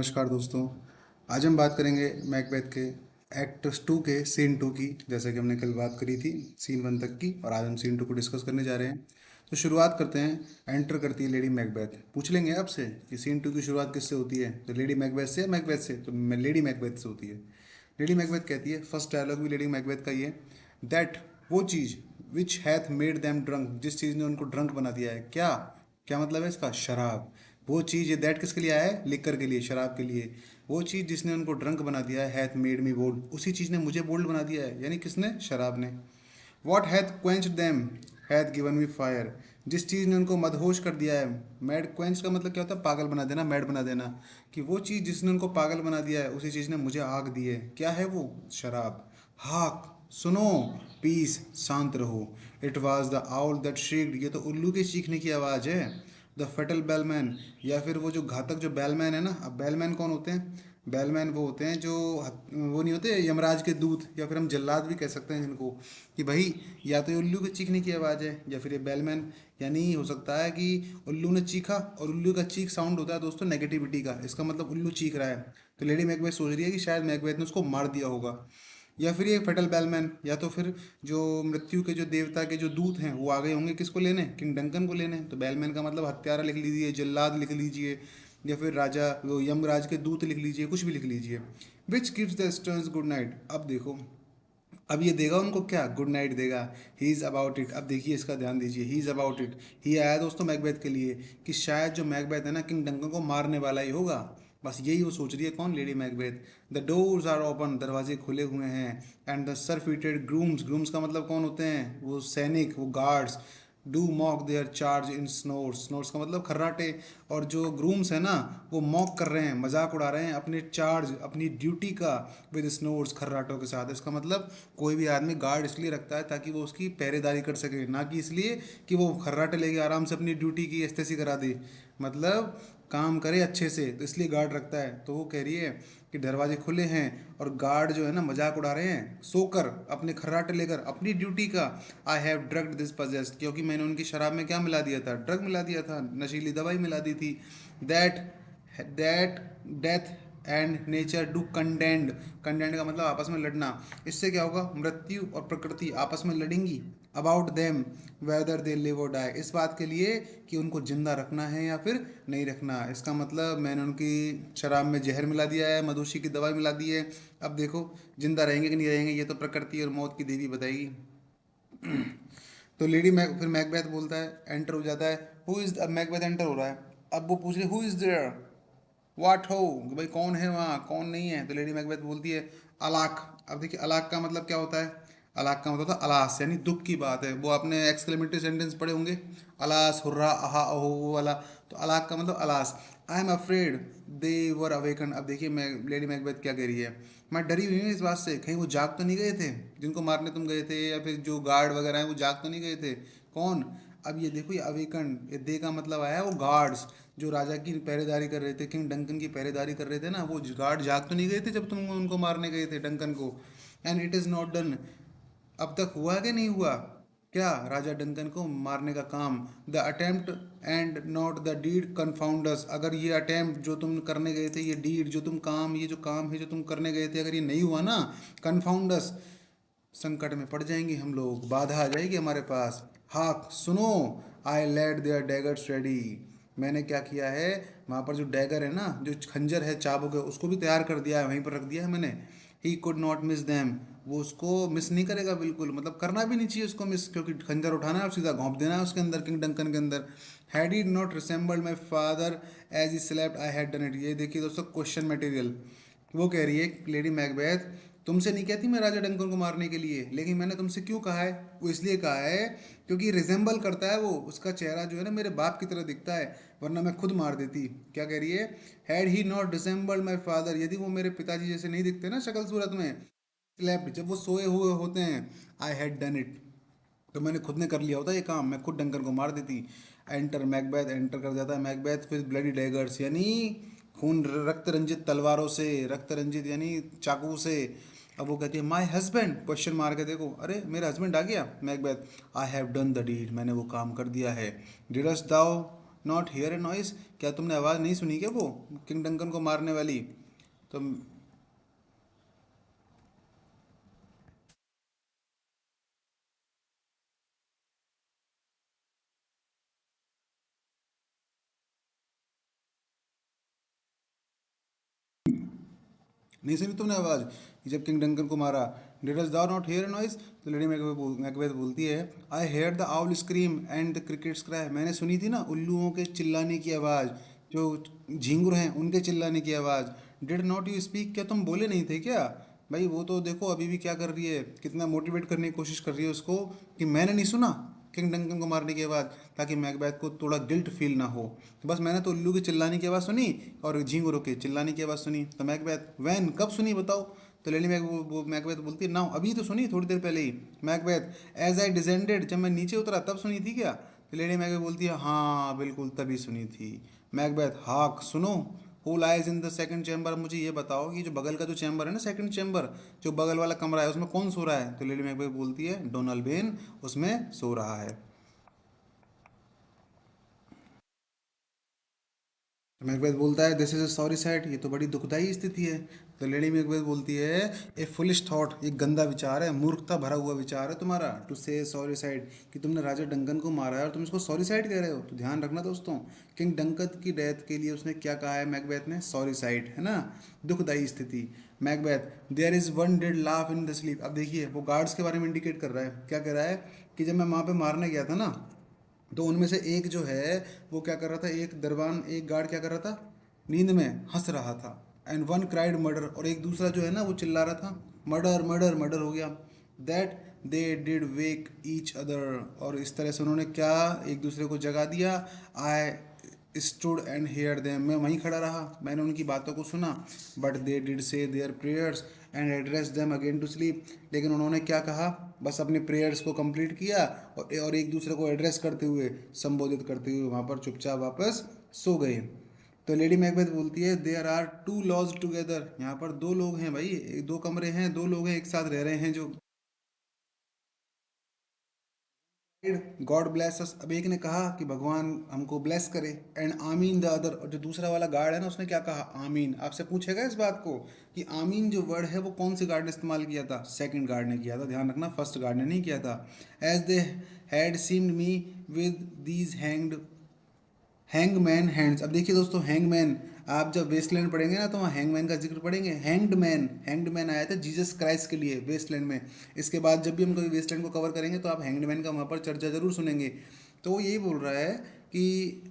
नमस्कार दोस्तों। आज हम बात करेंगे मैकबेथ के एक्ट 2 के सीन 2 की। जैसा कि हमने कल बात करी थी सीन 1 तक की, और आज हम सीन 2 को डिस्कस करने जा रहे हैं। तो शुरुआत करते हैं। एंटर करती है लेडी मैकबेथ। पूछ लेंगे आपसे कि सीन 2 की शुरुआत किससे होती है, तो लेडी मैकबेथ से या मैकबेथ से, तो लेडी मैकबेथ से होती है। लेडी मैकबेथ कहती है, फर्स्ट डायलॉग भी लेडी मैकबेथ का ही है, दैट वो चीज़ विच हैथ मेड देम ड्रंक, जिस चीज़ ने उनको ड्रंक बना दिया है। क्या क्या मतलब है इसका? शराब। वो चीज़, ये दैट किसके लिए आया है? लिकर के लिए, शराब के लिए। वो चीज़ जिसने उनको ड्रंक बना दिया है, हैथ मेड मी बोल्ड, उसी चीज़ ने मुझे बोल्ड बना दिया है। यानी किसने? शराब ने। What hath quenched them hath given me fire, जिस चीज़ ने उनको मदहोश कर दिया है। मैड क्वेंच का मतलब क्या होता है? पागल बना देना, मैड बना देना। कि वो चीज़ जिसने उनको पागल बना दिया है, उसी चीज़ ने मुझे आग दी है। क्या है वो? शराब। हाक सुनो, पीस शांत रहो, it was the owl that shrieked, ये तो उल्लू के चीखने की आवाज़ है। द फटल बेलमैन, या फिर वो जो घातक जो बेलमैन है ना। अब बेलमैन कौन होते हैं? बेलमैन वो होते हैं जो वो नहीं होते यमराज के दूत, या फिर हम जल्लाद भी कह सकते हैं जिनको। कि भाई या तो ये उल्लू के चीखने की आवाज़ है या फिर ये बेलमैन। यानी हो सकता है कि उल्लू ने चीखा, और उल्लू का चीख साउंड होता है दोस्तों नेगेटिविटी का, इसका मतलब उल्लू चीख रहा है। तो लेडी मैकबेथ सोच रही है कि शायद मैकबेथ ने उसको मार दिया होगा। या फिर ये फटल बेलमैन, या तो फिर जो मृत्यु के जो देवता के जो दूत हैं वो आ गए होंगे किसको लेने? किंग डंकन को लेने। तो बेलमैन का मतलब हत्यारा लिख लीजिए, जल्लाद लिख लीजिए, या फिर राजा वो यमराज के दूत लिख लीजिए, कुछ भी लिख लीजिए। Which gives the Sterns good night. अब देखो, अब ये देगा उनको क्या? गुड नाइट देगा। He is about it. अब देखिए इसका ध्यान दीजिए, ही इज़ अबाउट इट। ही आया दोस्तों मैकबेथ के लिए, कि शायद जो मैकबेथ है ना, किंग डंकन को मारने वाला ही होगा। बस यही वो सोच रही है। कौन? Lady Macbeth. The doors are open, दरवाजे खुले हुए हैं। And the surfeited grooms, grooms का मतलब कौन होते हैं? वो सैनिक, वो guards. Do mock their charge in snores, snores का मतलब खर्राटे। और जो ग्रूम्स हैं ना, वो मॉक कर रहे हैं, मजाक उड़ा रहे हैं अपने चार्ज, अपनी ड्यूटी का, विद स्नोर्स, खर्राटों के साथ। इसका मतलब कोई भी आदमी गार्ड इसलिए रखता है ताकि वो उसकी पहरेदारी कर सके, ना कि इसलिए कि वो खर्राटे लेके आराम से अपनी ड्यूटी की इस्तेसी करा दे। मतलब काम करे अच्छे से, तो इसलिए गार्ड रखता है। तो वो कह रही है कि दरवाजे खुले हैं और गार्ड जो है ना मजाक उड़ा रहे हैं सोकर, अपने खर्राटे लेकर, अपनी ड्यूटी का। आई हैव ड्रग्ड दिस पजेस्ट, क्योंकि मैंने उनकी शराब में क्या मिला दिया था? ड्रग मिला दिया था, नशीली दवाई मिला दी थी। That that death and nature do contained, contained का मतलब आपस में लड़ना। इससे क्या होगा? मृत्यु और प्रकृति आपस में लड़ेंगी। About them whether they live और डाई, इस बात के लिए कि उनको जिंदा रखना है या फिर नहीं रखना। इसका मतलब मैंने उनकी शराब में जहर मिला दिया है, मधुशी की दवाई मिला दी है। अब देखो जिंदा रहेंगे कि नहीं रहेंगे, ये तो प्रकृति और मौत की देवी बताएगी। तो लेडी मैक फिर मैकबेथ बोलता है, एंटर हो जाता है। हु इज, अब मैकबेथ एंटर हो रहा है। अब वो पूछ रही हु इज देयर, वाट हो, कि भाई कौन है वहाँ, कौन नहीं है। तो लेडी मैकबेथ बोलती है, अलाक। अब देखिए अलाक का मतलब क्या होता है? अलाक का मतलब होता है अलास, यानी दुख की बात है। वो आपने एक्सक्लेमेटरी सेंटेंस पढ़े होंगे, अलास, हुर्रा, आहा, ओहो, वो वाला। तो अलाक का मतलब alas. I am afraid they were awaken. अब देखिए मैं लेडी मैकबेथ क्या कह रही है, मैं डरी हुई हूँ इस बात से, कहीं वो जाग तो नहीं गए थे जिनको मारने तुम गए थे, या फिर जो गार्ड वगैरह हैं वो जाग तो नहीं गए थे। कौन? अब ये देखो, ये अवेकन, ये दे का मतलब आया है वो गार्ड्स, जो राजा की पहरेदारी कर रहे थे, किंग डंकन की पहरेदारी कर रहे थे ना, वो गार्ड जाग तो नहीं गए थे जब तुम उनको मारने गए थे, डंकन को। And it is not done, अब तक हुआ कि नहीं हुआ? क्या? राजा डंकन को मारने का काम। The attempt and not the deed confounds, अगर ये अटेम्प्ट जो तुम करने गए थे, ये डीड जो तुम काम, ये जो काम है जो तुम करने गए थे, अगर ये नहीं हुआ ना, कन्फाउंडस, संकट में पड़ जाएंगे हम लोग, बाधा आ जाएगी हमारे पास। हाक सुनो, I laid their daggers ready, मैंने क्या किया है, वहाँ पर जो डैगर है ना, जो खंजर है, चाबुक है, उसको भी तैयार कर दिया है, वहीं पर रख दिया है मैंने। He could not miss them, वो उसको मिस नहीं करेगा बिल्कुल, मतलब करना भी नहीं चाहिए उसको मिस, क्योंकि खंजर उठाना है और सीधा घोंप देना है उसके अंदर, किंग डंकन के अंदर। Had he not resembled my father as he slept I had done it, ये देखिए दोस्तों क्वेश्चन मटेरियल। वो कह रही है लेडी मैकबेथ, तुमसे नहीं कहती मैं राजा डंकन को मारने के लिए, लेकिन मैंने तुमसे क्यों कहा है? वो इसलिए कहा है क्योंकि रिजेंबल करता है वो, उसका चेहरा जो है ना मेरे बाप की तरह दिखता है, वरना मैं खुद मार देती। क्या कह रही है? Had he not resembled my father, यदि वो मेरे पिताजी जैसे नहीं दिखते ना शक्ल सूरत में, स्लेप्ट, जब वो सोए हुए होते हैं, आई हैड डन इट, तो मैंने खुद ने कर लिया होता ये काम, मैं खुद डंकन को मार देती। एंटर मैकबेथ, एंटर कर जाता है मैकबेथ विद ब्लडी डैगर्स, यानी खून रक्त रंजित तलवारों से, रक्त रंजित यानी चाकू से। अब वो कहती है माई हस्बैंड, क्वेश्चन मार के देखो, अरे मेरा हस्बैंड आ गया। Macbeth, I have done the deed, मैंने वो काम कर दिया है। डिडस्ट दाओ नॉट हियर ए नॉइस, क्या तुमने आवाज़ नहीं सुनी क्या वो किंग डंकन को मारने वाली? तो नहीं सुनी तुमने आवाज़ कि जब किंग डंकन को मारा? Didst thou not hear noise? तो लेडी मैकबेथ बोलती है, I hear the owl scream and the crickets cry, मैंने सुनी थी ना उल्लुओं के चिल्लाने की आवाज़, जो झींगुर हैं उनके चिल्लाने की आवाज़। डिड नॉट यू स्पीक, क्या तुम बोले नहीं थे क्या? भाई वो तो देखो अभी भी क्या कर रही है, कितना मोटिवेट करने की कोशिश कर रही है उसको कि मैंने नहीं सुना किंग डंकन को मारने के बाद, ताकि मैकबेथ को थोड़ा गिल्ट फील ना हो। तो बस मैंने तो उल्लू के चिल्लाने की आवाज़ सुनी और झींगुरों के चिल्लाने की आवाज़ सुनी। तो मैकबेथ, वैन कब सुनी बताओ? तो लेडी मैकबेथ बोलती है, नाउ अभी तो सुनी थोड़ी देर पहले ही। मैकबेथ, एज आई डिजेंडेड, जब मैं नीचे उतरा तब सुनी थी क्या? तो लेडी मैकबेथ बोलती है, हाँ बिल्कुल तभी सुनी थी। मैकबेथ, हाक सुनो, who lies in the second chamber, मुझे ये बताओ कि जो बगल का जो चैम्बर है ना, सेकंड चैम्बर, जो बगल वाला कमरा है, उसमें कौन सो रहा है? तो लेडी मैकबेथ बोलती है, डोनाल्ड बेन उसमें सो रहा है। तो मैकबेथ बोलता है, this is a sorry side, ये तो बड़ी दुखदाई स्थिति है। तो लेडी मैकबेथ बोलती है, ए फुलिश थॉट, एक गंदा विचार है, मूर्खता भरा हुआ विचार है तुम्हारा, टू से सॉरी साइड, कि तुमने राजा डंकन को मारा है और तुम इसको सॉरी साइड कह रहे हो। तो ध्यान रखना दोस्तों, किंग डंकन की डेथ के लिए उसने क्या कहा है मैकबेथ ने? सॉरी साइड, है ना, दुखदाई स्थिति। Macbeth, there is one did laugh in the sleep, अब देखिए वो गार्ड्स के बारे में इंडिकेट कर रहा है, क्या कह रहा है कि जब मैं वहाँ पे मारने गया था ना, तो उनमें से एक जो है वो क्या कर रहा था, एक दरबान, एक गार्ड क्या कर रहा था, नींद में हंस रहा था। एंड वन क्राइड मर्डर, और एक दूसरा जो है ना वो चिल्ला रहा था, मर्डर मर्डर मर्डर हो गया। That they did wake each other, और इस तरह से उन्होंने क्या एक दूसरे को जगा दिया। I stood and heard them, मैं वहीं खड़ा रहा, मैंने उनकी बातों को सुना। But they did say their prayers and address them again to sleep, लेकिन उन्होंने क्या कहा, बस अपने प्रेयर्स को कंप्लीट किया और एक दूसरे को एड्रेस करते हुए, संबोधित करते हुए वहाँ पर चुपचाप वापस सो गए। तो लेडी मैकबेथ बोलती है, there are two lodged together, यहाँ पर दो लोग हैं भाई, दो कमरे हैं, दो लोग हैं एक साथ रह रहे हैं जो। गॉड ब्लेस अस, अब एक ने कहा कि भगवान हमको ब्लेस करे, एंड आमीन द अदर, और जो दूसरा वाला गार्ड है ना उसने क्या कहा, आमीन। आपसे पूछेगा इस बात को कि आमीन जो वर्ड है वो कौन से गार्ड ने इस्तेमाल किया था? सेकंड गार्ड ने किया था, ध्यान रखना, फर्स्ट गार्ड ने नहीं किया था। As they had seemed me with these hanged hangman hands, अब देखिए दोस्तों, हैंगमैन, आप जब वेस्टलैंड पढ़ेंगे ना तो वहाँ हैंगमैन का जिक्र पढ़ेंगे। हैंगड मैन आया था जीसस क्राइस्ट के लिए वेस्टलैंड में। इसके बाद जब भी हम कभी वेस्टलैंड को कवर करेंगे तो आप हैंगड मैन का वहाँ पर चर्चा जरूर सुनेंगे। तो वो यही बोल रहा है कि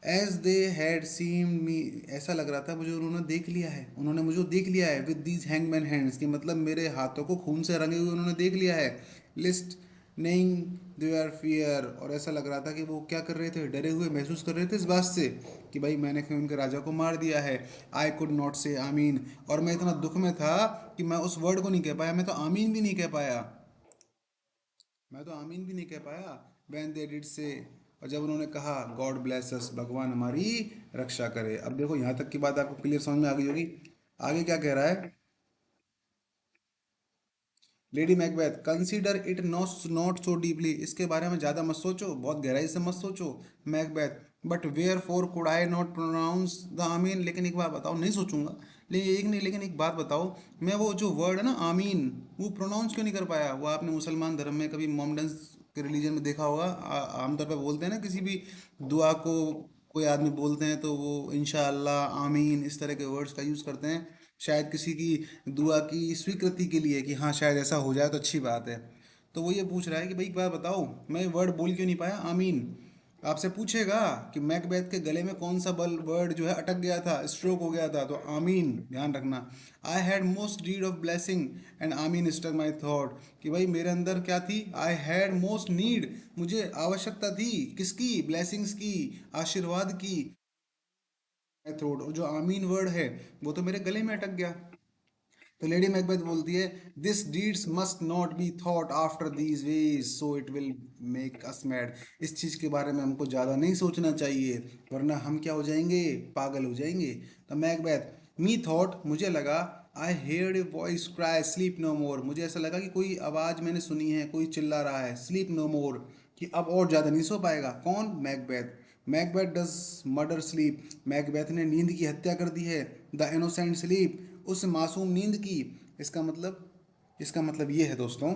as they had seen me, ऐसा लग रहा था मुझे उन्होंने देख लिया है, उन्होंने मुझे देख लिया है, विद दीज हैंगमैन हैंड्स, की मतलब मेरे हाथों को खून से रंगे हुए उन्होंने देख लिया है। लिस्ट नेइंग देयर फियर, और ऐसा लग रहा था कि वो क्या कर रहे थे, डरे हुए महसूस कर रहे थे इस बात से कि भाई मैंने क्यों उनके राजा को मार दिया है। आई कुड नॉट से आमीन, और मैं इतना दुख में था कि मैं उस वर्ड को नहीं कह पाया, मैं तो आमीन भी नहीं कह पाया, मैं तो आमीन भी नहीं कह पाया। वैन दे डिड से, और जब उन्होंने कहा गॉड ब्लेस अस, भगवान हमारी रक्षा करे। अब देखो यहाँ तक की बात आपको क्लियर समझ में आ गई होगी। आगे क्या कह रहा है lady Macbeth, consider it not so deeply, इसके बारे में ज़्यादा मत सोचो, बहुत गहराई से मत सोचो। Macbeth, but wherefore could I not pronounce the amen, लेकिन एक बात बताओ, नहीं सोचूंगा, लेकिन एक नहीं, लेकिन एक बात बताओ, मैं वो जो वर्ड है ना आमीन, वो प्रोनाउंस क्यों नहीं कर पाया? वो आपने मुसलमान धर्म में कभी मोमडन्स के रिलीजन में देखा होगा, आमतौर पर बोलते हैं ना किसी भी दुआ को, कोई आदमी बोलते हैं तो वो इंशाअल्लाह, आमीन, इस तरह के वर्ड्स का यूज़ करते हैं, शायद किसी की दुआ की स्वीकृति के लिए कि हाँ शायद ऐसा हो जाए तो अच्छी बात है। तो वो ये पूछ रहा है कि भाई एक बात बताओ, मैं वर्ड बोल क्यों नहीं पाया आमीन? आपसे पूछेगा कि मैकबेथ के गले में कौन सा बल वर्ड जो है अटक गया था, स्ट्रोक हो गया था, तो आमीन, ध्यान रखना। I had most need of blessing and आमीन स्टक माई थॉट, कि भाई मेरे अंदर क्या थी, आई हैड मोस्ट नीड, मुझे आवश्यकता थी किसकी, ब्लेसिंग्स की, आशीर्वाद की, थ्रोट, और जो आमीन वर्ड है वो तो मेरे गले में अटक गया। तो लेडी मैकबेथ बोलती है, this deeds must not be thought after these ways so it will make us mad, इस चीज़ के बारे में हमको ज़्यादा नहीं सोचना चाहिए, वरना हम क्या हो जाएंगे, पागल हो जाएंगे। तो मैकबेथ, मी थॉट, मुझे लगा, I heard a voice cry sleep no more, मुझे ऐसा लगा कि कोई आवाज़ मैंने सुनी है, कोई चिल्ला रहा है, स्लीप नो मोर, कि अब और ज़्यादा नहीं सो पाएगा। कौन? Macbeth. Macbeth does murder sleep, Macbeth ने नींद की हत्या कर दी है। द इनोसेंट स्लीप, उस मासूम नींद की। इसका मतलब ये है दोस्तों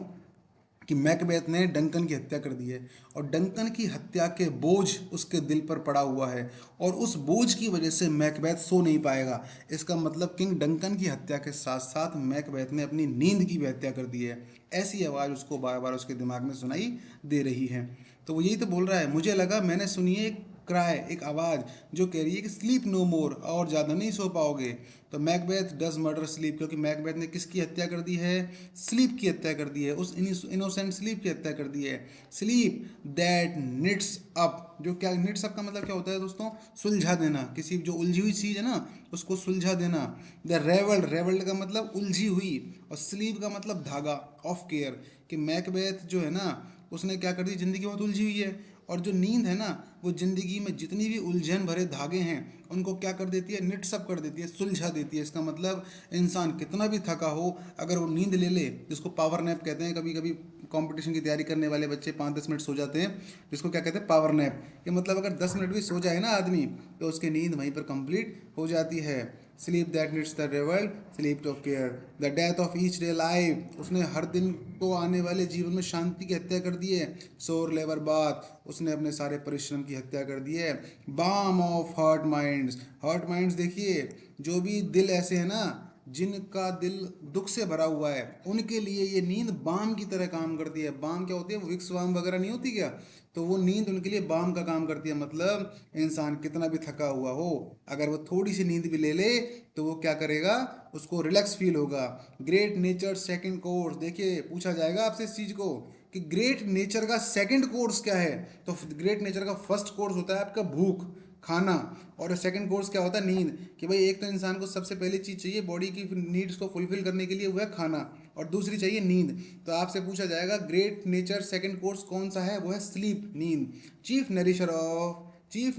कि मैकबेथ ने डंकन की हत्या कर दी है, और डंकन की हत्या के बोझ उसके दिल पर पड़ा हुआ है, और उस बोझ की वजह से मैकबेथ सो नहीं पाएगा। इसका मतलब किंग डंकन की हत्या के साथ साथ मैकबेथ ने अपनी नींद की भी हत्या कर दी है। ऐसी आवाज़ उसको बार बार उसके दिमाग में सुनाई दे रही है। तो वो यही तो बोल रहा है, मुझे लगा मैंने सुनी है एक क्राई, एक आवाज़ जो कह रही है कि स्लीप नो मोर, और ज़्यादा नहीं सो पाओगे। तो मैकबेथ डज मर्डर स्लीप, क्योंकि मैकबेथ ने किसकी हत्या कर दी है? स्लीप की हत्या कर दी है, उस इनोसेंट स्लीप की हत्या कर दी है। स्लीप दैट निट्स अप, जो क्या निट्स अप का मतलब क्या होता है दोस्तों? सुलझा देना, किसी जो उलझी हुई चीज़ है ना उसको सुलझा देना। द रेवल्ड, रेवल्ड का मतलब उलझी हुई, और स्लीप का मतलब धागा ऑफ केयर, कि मैकबेथ जो है ना उसने क्या कर दी, ज़िंदगी बहुत उलझी हुई है, और जो नींद है ना वो ज़िंदगी में जितनी भी उलझन भरे धागे हैं उनको क्या कर देती है? निट्सअप कर देती है, सुलझा देती है। इसका मतलब इंसान कितना भी थका हो, अगर वो नींद ले ले, जिसको पावर नैप कहते हैं, कभी कभी कंपटीशन की तैयारी करने वाले बच्चे 5-10 मिनट सो जाते हैं, जिसको क्या कहते हैं? Power nap. कि मतलब अगर 10 मिनट भी सो जाए ना आदमी तो उसकी नींद वहीं पर कंप्लीट हो जाती है। Sleep that needs the ravelled, sleep of care, the death of each day life, उसने हर दिन को आने वाले जीवन में शांति की हत्या कर दी है। सोर लेबर बात, उसने अपने सारे परिश्रम की हत्या कर दी है। Balm of hurt minds, hurt minds देखिए, जो भी दिल ऐसे है ना जिनका दिल दुख से भरा हुआ है, उनके लिए ये नींद बाम की तरह काम करती है। बाम क्या होती है? वो विक्स बाम वगैरह नहीं होती क्या? तो वो नींद उनके लिए बाम का काम करती है। मतलब इंसान कितना भी थका हुआ हो, अगर वो थोड़ी सी नींद भी ले ले तो वो क्या करेगा? उसको रिलैक्स फील होगा। ग्रेट नेचर सेकंड कोर्स, देखिए पूछा जाएगा आपसे इस चीज़ को कि ग्रेट नेचर का सेकंड कोर्स क्या है। तो ग्रेट नेचर का फर्स्ट कोर्स होता है आपका भूख, खाना, और सेकंड कोर्स क्या होता है? नींद। कि भाई एक तो इंसान को सबसे पहली चीज़ चाहिए बॉडी की नीड्स को फुलफिल करने के लिए, वो है खाना, और दूसरी चाहिए नींद। तो आपसे पूछा जाएगा ग्रेट नेचर सेकंड कोर्स कौन सा है? वो है स्लीप, नींद। चीफ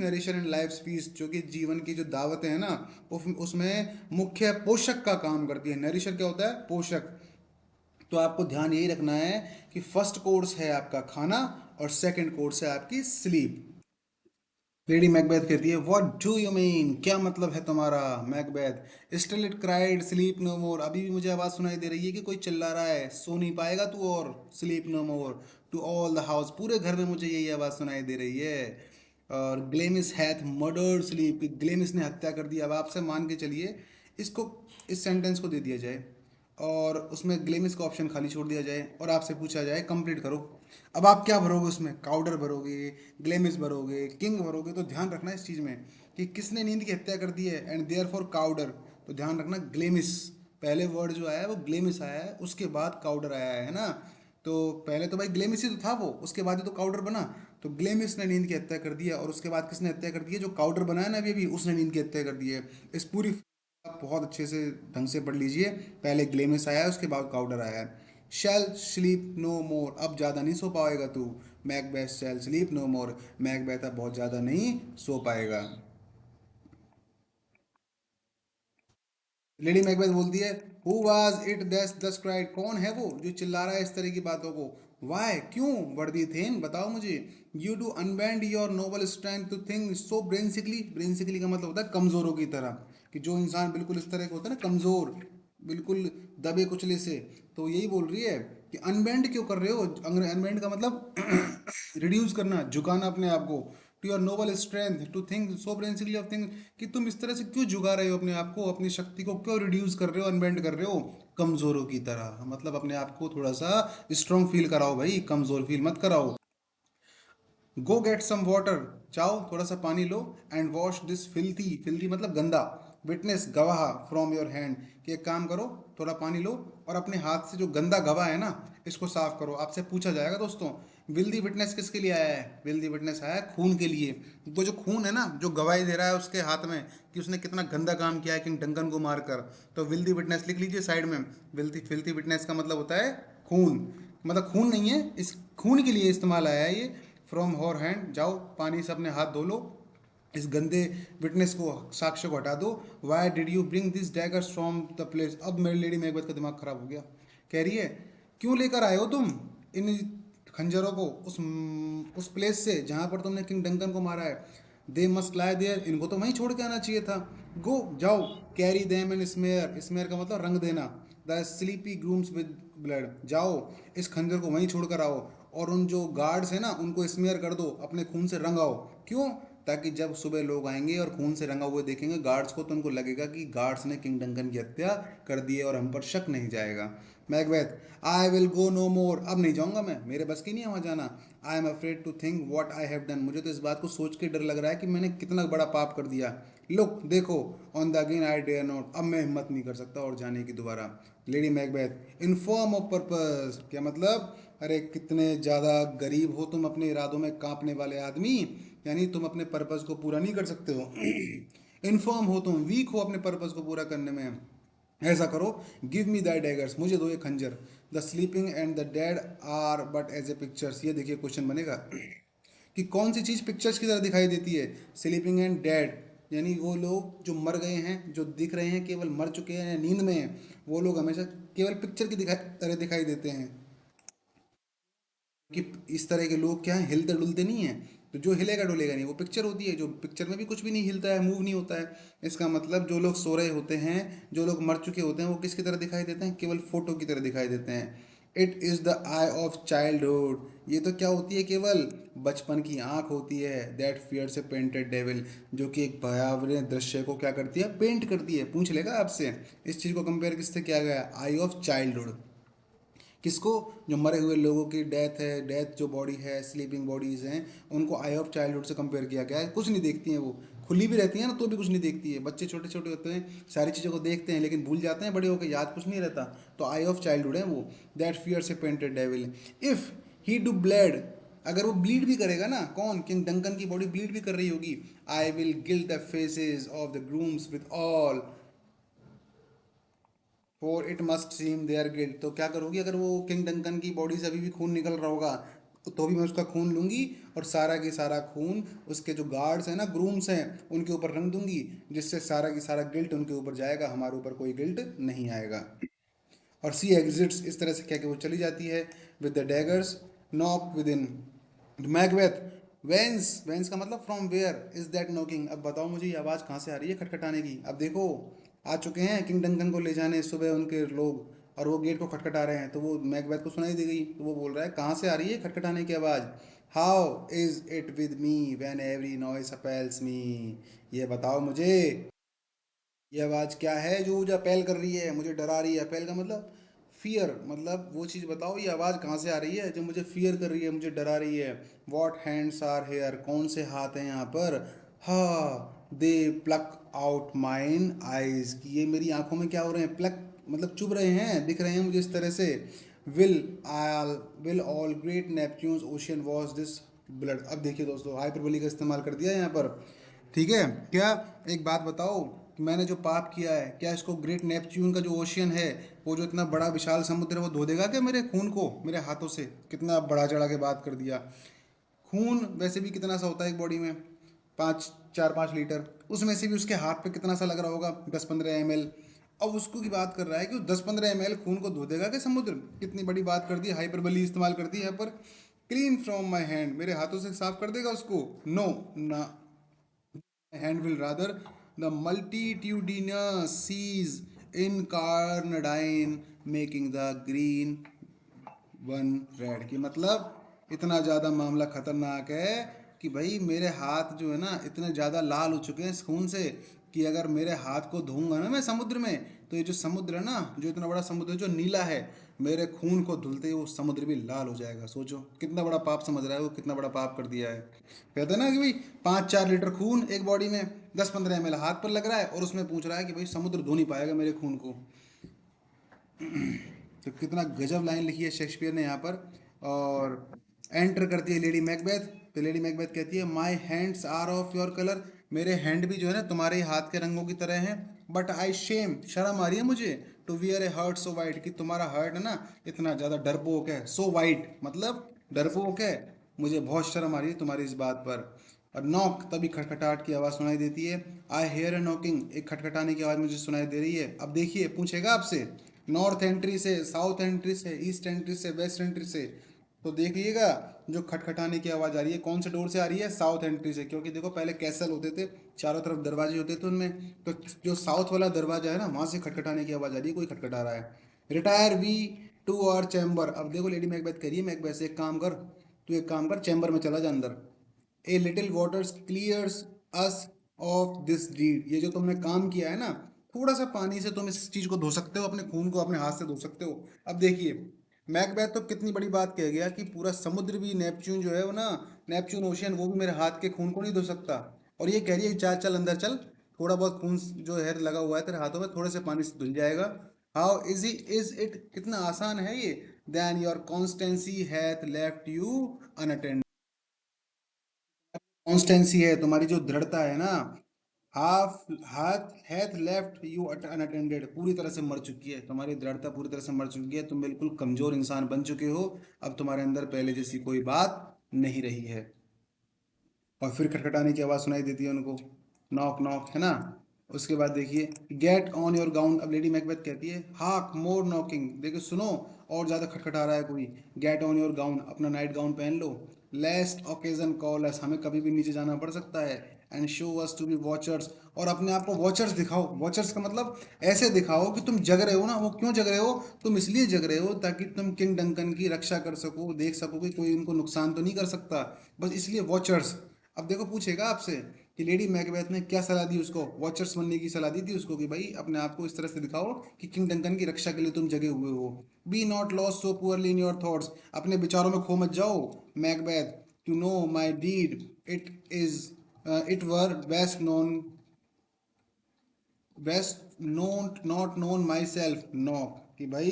नरिशर इन लाइफ फीस्ट, जो कि जीवन की जो दावतें हैं ना उसमें मुख्य पोषक का काम करती है। नरिशर क्या होता है? पोषक। तो आपको ध्यान यही रखना है कि फर्स्ट कोर्स है आपका खाना, और सेकंड कोर्स है आपकी स्लीप। लेडी मैकबेथ कहती है, व्हाट डू यू मीन, क्या मतलब है तुम्हारा? Macbeth, still it cried sleep no more, अभी भी मुझे आवाज़ सुनाई दे रही है कि कोई चिल्ला रहा है, सो नहीं पाएगा तू, और sleep no more to all the house, पूरे घर में मुझे यही आवाज़ सुनाई दे रही है। और ग्लेमिस हैथ मर्डर्ड स्लीप, ग्लेमिस ने हत्या कर दी। अब आपसे मान के चलिए इसको, इस सेंटेंस को दे दिया जाए और उसमें ग्लेमिस का ऑप्शन खाली छोड़ दिया जाए, और आपसे पूछा जाए कंप्लीट करो। अब आप क्या भरोगे उसमें? काउडर भरोगे, ग्लेमिस भरोगे, किंग भरोगे? तो ध्यान रखना इस चीज़ में कि किसने नींद की हत्या कर दी है, एंड देयर फॉर काउडर। तो ध्यान रखना ग्लेमिस, पहले वर्ड जो आया है वो ग्लेमिस आया है, उसके बाद काउडर आया है ना। तो पहले तो भाई ग्लेमिस ही तो था वो, उसके बाद ही तो काउडर बना। तो ग्लेमिस ने नींद की हत्या कर दी है, और उसके बाद किसने हत्या कर दी है? जो काउडर बनाया ना अभी अभी, उसने नींद की हत्या कर दी है। इस पूरी आप बहुत अच्छे से ढंग से पढ़ लीजिए, पहले ग्लेमिस आया है उसके बाद काउडर आया है। शैल स्लीप नो मोर, अब ज़्यादा नहीं सो पाएगा तू। मैकबेथ शैल स्लीप नो मोर, मैकबेथ अब बहुत ज़्यादा नहीं सो पाएगा। लेडी मैकबेथ बोलती है, हु वाज इट दैट दस क्राइड, कौन है वो जो चिल्ला रहा है इस तरह की बातों को? वाई, क्यों? वर्दी थेन, बताओ मुझे। You do unbend your noble strength to think so brainsickly, brainsickly का मतलब होता है कमज़ोरों की तरह, कि जो इंसान बिल्कुल इस तरह का होता है ना कमज़ोर, बिल्कुल दबे कुचले से। तो यही बोल रही है कि अनबेंड क्यों कर रहे हो? अनबेंड का मतलब रिड्यूस करना, झुकाना अपने आप को। To your noble strength to think so brainsickly of thing, कि तुम इस तरह से क्यों झुका रहे हो अपने आप को, अपनी शक्ति को क्यों रिड्यूस कर रहे हो, अनबेंड कर रहे हो कमज़ोरों की तरह। मतलब अपने आप को थोड़ा सा स्ट्रांग फील कराओ भाई, कमज़ोर फील मत कराओ। गो गेट सम वाटर, जाओ थोड़ा सा पानी लो, and wash this filthy, filthy मतलब गंदा, विटनेस गवाह फ्रॉम योर हैंड, कि एक काम करो, थोड़ा पानी लो और अपने हाथ से जो गंदा गवाह है ना इसको साफ करो। आपसे पूछा जाएगा दोस्तों, विल दी विटनेस किसके लिए आया है? विल दी विटनेस आया है खून के लिए। वो जो खून है ना जो गवाही दे रहा है उसके हाथ में कि उसने कितना गंदा काम किया है किंग डंकन को मारकर। तो विल दी विटनेस लिख लीजिए साइड में। विल्थी विटनेस का मतलब होता है खून, मतलब खून नहीं है, इस खून के लिए इस्तेमाल आया है ये। फ्रॉम होर हैंड, जाओ पानी से अपने हाथ धो लो, इस गंदे विटनेस को, साक्ष्य को हटा दो। Why did you bring this daggers from the place, अब मेरी लेडी मैकबेथ का दिमाग खराब हो गया। कह रही है, क्यों लेकर आए हो तुम इन खंजरों को उस प्लेस से जहाँ पर तुमने किंग डंकन को मारा है? दे मस्ट लाई देयर, इनको तो वहीं छोड़ के आना चाहिए था। गो, जाओ, carry them and smear, smear का मतलब रंग देना, the sleepy grooms with blood, जाओ इस खंजर को वहीं छोड़ कर आओ, और उन जो गार्ड्स हैं ना उनको स्मेयर कर दो, अपने खून से रंगाओ। क्यों? ताकि जब सुबह लोग आएंगे और खून से रंगा हुए देखेंगे गार्ड्स को, तो उनको लगेगा कि गार्ड्स ने किंग डंकन की हत्या कर दी है और हम पर शक नहीं जाएगा। Macbeth, I will go no more, अब नहीं जाऊंगा मैं, मेरे बस की नहीं है वहाँ जाना। I am afraid to think what I have done, मुझे तो इस बात को सोच के डर लग रहा है कि मैंने कितना बड़ा पाप कर दिया। लुक, देखो, on the again I dare not, अब मैं हिम्मत नहीं कर सकता और जाने की दोबारा। Lady Macbeth, in form of purpose, क्या मतलब? अरे कितने ज़्यादा गरीब हो तुम, अपने इरादों में कांपने वाले आदमी, यानी तुम अपने पर्पस को पूरा नहीं कर सकते हो। इनफॉर्म हो तुम, वीक हो अपने पर्पस को पूरा करने में। ऐसा करो, गिव मी द डैगर्स, मुझे दो ये खंजर। The sleeping and the dead are but as a pictures, ये देखिए क्वेश्चन बनेगा कि कौन सी चीज़ पिक्चर्स की तरह दिखाई देती है? स्लीपिंग एंड डेड, यानी वो लोग जो मर गए हैं, जो दिख रहे हैं केवल मर चुके हैं या नींद में हैं, वो लोग हमेशा केवल पिक्चर की तरह दिखाई देते हैं। कि इस तरह के लोग क्या हैं, हिलते डुलते नहीं हैं, तो जो हिलेगा डुलेगा नहीं, वो पिक्चर होती है, जो पिक्चर में भी कुछ भी नहीं हिलता है, मूव नहीं होता है। इसका मतलब जो लोग सो रहे होते हैं, जो लोग मर चुके होते हैं, वो किसकी तरह दिखाई देते हैं? केवल फोटो की तरह दिखाई देते हैं। It is the I of childhood, ये तो क्या होती है? केवल बचपन की आंख होती है। दैट फियर से पेंटेड डेविल, जो कि एक भयावह दृश्य को क्या करती है? पेंट करती है। पूछ लेगा आपसे, इस चीज़ को कंपेयर किससे किया गया? आई ऑफ चाइल्डहुड। किसको? जो मरे हुए लोगों की डेथ है, डेथ जो बॉडी है, स्लीपिंग बॉडीज़ हैं, उनको आई ऑफ चाइल्डहुड से कंपेयर किया गया है। कुछ नहीं देखती हैं वो, खुली भी रहती हैं ना तो भी कुछ नहीं देखती है। बच्चे छोटे छोटे होते हैं, सारी चीज़ों को देखते हैं लेकिन भूल जाते हैं, बड़े होकर याद कुछ नहीं रहता। तो आई ऑफ चाइल्डहुड है वो। दैट फियर से painted devil, if he do bleed, अगर वो ब्लीड भी करेगा ना, कौन? किंग डंकन की बॉडी ब्लीड भी कर रही होगी। I will gild the faces of the grooms withal, for it must seem their guilt, तो क्या करूँगी अगर वो किंग डंकन की बॉडी से अभी भी खून निकल रहा होगा, तो भी मैं उसका खून लूँगी और सारा की सारा खून उसके जो गार्ड्स हैं ना, ग्रूम्स हैं, उनके ऊपर रंग दूंगी, जिससे सारा की सारा गिल्ट उनके ऊपर जाएगा, हमारे ऊपर कोई गिल्ट नहीं आएगा। और सी एग्जिट्स, इस तरह से कह के वो चली जाती है with the daggers, knock within. Macbeth, whence, whence का मतलब from where is that knocking, अब बताओ मुझे ये आवाज़ कहाँ से आ रही है खटखटाने की? अब देखो, आ चुके हैं किंग डंकन को ले जाने सुबह उनके लोग, और वो गेट को खटखटा रहे हैं, तो वो मैकबेथ को सुनाई दे गई, तो वो बोल रहा है कहाँ से आ रही है खटखटाने की आवाज़? How is it with me when every noise appals me, ये बताओ मुझे, ये आवाज़ क्या है जो मुझे अपैल कर रही है, मुझे डरा रही है? अपैल का मतलब फियर, मतलब वो चीज़ बताओ, ये आवाज़ कहाँ से आ रही है जो मुझे फियर कर रही है, मुझे डरा रही है? वॉट हैंड्स आर हेयर, कौन से हाथ हैं यहाँ पर? हा, दे प्लक आउट माइन आइज, कि ये मेरी आंखों में क्या हो रहे हैं? प्लक मतलब चुभ रहे हैं, दिख रहे हैं मुझे इस तरह से। Will all will all great Neptune's ocean wash this blood, अब देखिए दोस्तों, हाइपरबोली का इस्तेमाल कर दिया है यहाँ पर। ठीक है क्या? एक बात बताओ कि मैंने जो पाप किया है, क्या इसको ग्रेट नेपच्यून का जो ओशियन है, वो जो इतना बड़ा विशाल समुद्र है, वो धो देगा क्या मेरे खून को मेरे हाथों से? कितना बड़ा चढ़ा के बात कर दिया। खून वैसे भी कितना सा होता है एक बॉडी में? 4-5 लीटर, उसमें से भी उसके हाथ पे कितना सा लग रहा होगा? 10-15 ml। अब उसको की बात कर रहा है कि 10-15 ml खून को धो देगा क्या समुद्र? कितनी बड़ी बात कर दी, हाइपरबली इस्तेमाल कर दी यहाँ पर। क्लीन फ्रॉम माई हैंड, मेरे हाथों से साफ कर देगा उसको? नो ना, hand will rather the multitudinous seas incarnadine making the green one red, की मतलब इतना ज़्यादा मामला खतरनाक है कि भाई मेरे हाथ जो है ना इतने ज़्यादा लाल हो चुके हैं इस खून से, कि अगर मेरे हाथ को धोऊंगा ना मैं समुद्र में, तो ये जो समुद्र है ना, जो इतना बड़ा समुद्र है जो नीला है, मेरे खून को धुलते ही वो समुद्र भी लाल हो जाएगा। सोचो कितना बड़ा पाप समझ रहा है वो, कितना बड़ा पाप कर दिया है। कहते हैं ना कि भाई 5-4 लीटर खून एक बॉडी में, 10-15 ml हाथ पर लग रहा है, और उसमें पूछ रहा है कि भाई समुद्र धो नहीं पाएगा मेरे खून को। तो कितना गजब लाइन लिखी है शेक्सपियर ने यहाँ पर। और एंटर करती है लेडी मैकबेथ, तो लेडी मैकबेथ कहती है my hands are of your colour, मेरे हैंड भी जो है ना तुम्हारे हाथ के रंगों की तरह हैं। बट आई शेम, शर्म आ रही है मुझे, to wear a heart so white, कि तुम्हारा हर्ट है ना इतना ज़्यादा डरपोक है। सो वाइट मतलब डरपोक है, मुझे बहुत शर्म आ रही है तुम्हारी इस बात पर। और नॉक, तभी खटखटाहट की आवाज़ सुनाई देती है। आई हेयर ए नॉकिंग, एक खटखटाने की आवाज़ मुझे सुनाई दे रही है। अब देखिए पूछेगा आपसे, नॉर्थ एंट्री से, साउथ एंट्री से, ईस्ट एंट्री से, वेस्ट एंट्री से, तो देखिएगा, जो खटखटाने की आवाज़ आ रही है कौन से डोर से आ रही है? साउथ एंट्री से, क्योंकि देखो पहले कैसल होते थे, चारों तरफ दरवाजे होते थे उनमें, तो जो साउथ वाला दरवाजा है ना, वहाँ से खटखटाने की आवाज़ आ रही है, कोई खटखटा रहा है। Retire we to our chamber. अब देखो लेडी मैकबेथ कह रही है मैकबेथ से, एक काम कर, तू एक काम कर, चैम्बर में चला जा अंदर। A little waters clears us of this deed. ये जो तुमने काम किया है ना, थोड़ा सा पानी से तुम इस चीज को धो सकते हो, अपने खून को अपने हाथ से धो सकते हो। अब देखिए, मैकबेथ तो कितनी बड़ी बात कह गया कि पूरा समुद्र भी, नेपच्यून जो है वो ना, नेपच्यून ओशियन, वो भी मेरे हाथ के खून को नहीं धो सकता। और ये कह रही है चल चल अंदर चल, थोड़ा बहुत खून जो है लगा हुआ है तेरे हाथों में, थोड़े से पानी से धुल जाएगा। हाउ इजी इज इट, कितना आसान है ये। Then your constancy hath left you unattended. Constancy है तुम्हारी, जो दृढ़ता है ना, हाफ हाथ हैथ लेफ्ट यू अनअटेंडेड, पूरी तरह से मर चुकी है तुम्हारी दृढ़ता, पूरी तरह से मर चुकी है, तुम बिल्कुल कमजोर इंसान बन चुके हो। अब तुम्हारे अंदर पहले जैसी कोई बात नहीं रही है। और फिर खटखटाने की आवाज़ सुनाई देती है उनको, नॉक नॉक, है ना। उसके बाद देखिए, गेट ऑन योर गाउन। अब लेडी मैकबेथ कहती है हाक मोर नॉकिंग, देखो सुनो, और ज़्यादा खटखटा रहा है कोई। गेट ऑन योर गाउन, अपना नाइट गाउन पहन लो। लेस्ट ओकेजन कॉल अस, हमें कभी भी नीचे जाना पड़ सकता है। And show us to be watchers, और अपने आप को वॉचर्स दिखाओ। वॉचर्स का मतलब ऐसे दिखाओ कि तुम जग रहे हो ना। वो क्यों जग रहे हो? तुम इसलिए जग रहे हो ताकि तुम किंग डंकन की रक्षा कर सको, देख सको कि कोई उनको नुकसान तो नहीं कर सकता, बस इसलिए वॉचर्स। अब देखो पूछेगा आपसे कि लेडी मैकबेथ ने क्या सलाह दी उसको, वॉचर्स बनने की सलाह दी थी उसको, कि भाई अपने आप को इस तरह से दिखाओ कि किंग डंकन की रक्षा के लिए तुम जगे हुए हो। Be not lost so poorly in your thoughts, अपने विचारों में खो मत जाओ Macbeth. To know my deed, it is it were best known not known myself know, कि भाई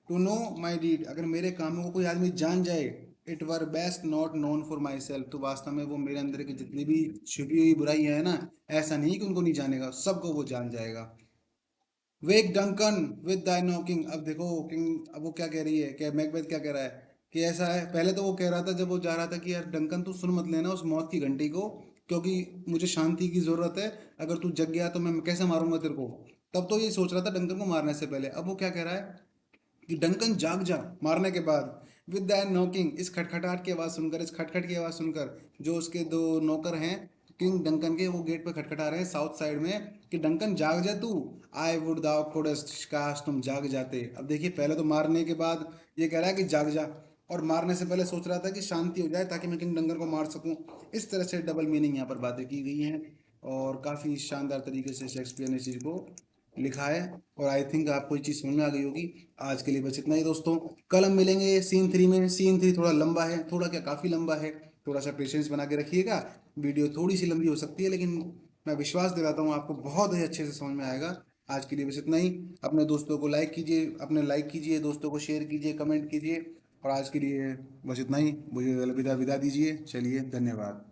टू नो माई डीड, अगर मेरे कामों को कोई आदमी जान जाए, it were best not known for my self, तो वास्तव में वो मेरे अंदर की जितनी भी छुपी हुई बुराई है ना, ऐसा नहीं कि उनको नहीं जानेगा, सबको वो जान जाएगा। वेक डंकन विद दाई नॉकिंग। अब देखो किंग, अब वो क्या कह रही है, क्या मैकबेथ क्या कह रहा है कि ऐसा है, पहले तो वो कह रहा था जब वो जा रहा था कि यार डंकन तू सुन मत लेना उस मौत की घंटी को, क्योंकि मुझे शांति की ज़रूरत है, अगर तू जग गया तो मैं कैसे मारूंगा तेरे को। तब तो ये सोच रहा था डंकन को मारने से पहले, अब वो क्या कह रहा है कि डंकन जाग जा मारने के बाद। विद दैट नॉकिंग, इस खटखटाहट की आवाज़ सुनकर, इस खटखट की आवाज़ सुनकर, जो उसके दो नौकर हैं किंग डंकन के, वो गेट पर खटखटा रहे हैं साउथ साइड में कि डंकन जाग जा तू। आई वुड दाउ कुडस्ट, काश तुम जाग जाते। अब देखिए, पहले तो मारने के बाद ये कह रहा है कि जाग जा, और मारने से पहले सोच रहा था कि शांति हो जाए ताकि मैं किंग डंकन को मार सकूं। इस तरह से डबल मीनिंग यहाँ पर बातें की गई हैं, और काफ़ी शानदार तरीके से शेक्सपियर ने इस चीज़ को लिखा है। और आई थिंक आपको ये चीज़ समझ में आ गई होगी। आज के लिए बस इतना ही दोस्तों, कल हम मिलेंगे सीन 3 में। सीन 3 थोड़ा लंबा है, थोड़ा क्या काफ़ी लंबा है, थोड़ा सा पेशेंस बना के रखिएगा। वीडियो थोड़ी सी लंबी हो सकती है, लेकिन मैं विश्वास दिलाता हूँ आपको बहुत ही अच्छे से समझ में आएगा। आज के लिए बस इतना ही। अपने दोस्तों को लाइक कीजिए, अपने लाइक कीजिए, दोस्तों को शेयर कीजिए, कमेंट कीजिए। और आज के लिए बस इतना ही, मुझे विदा विदा दीजिए। चलिए, धन्यवाद।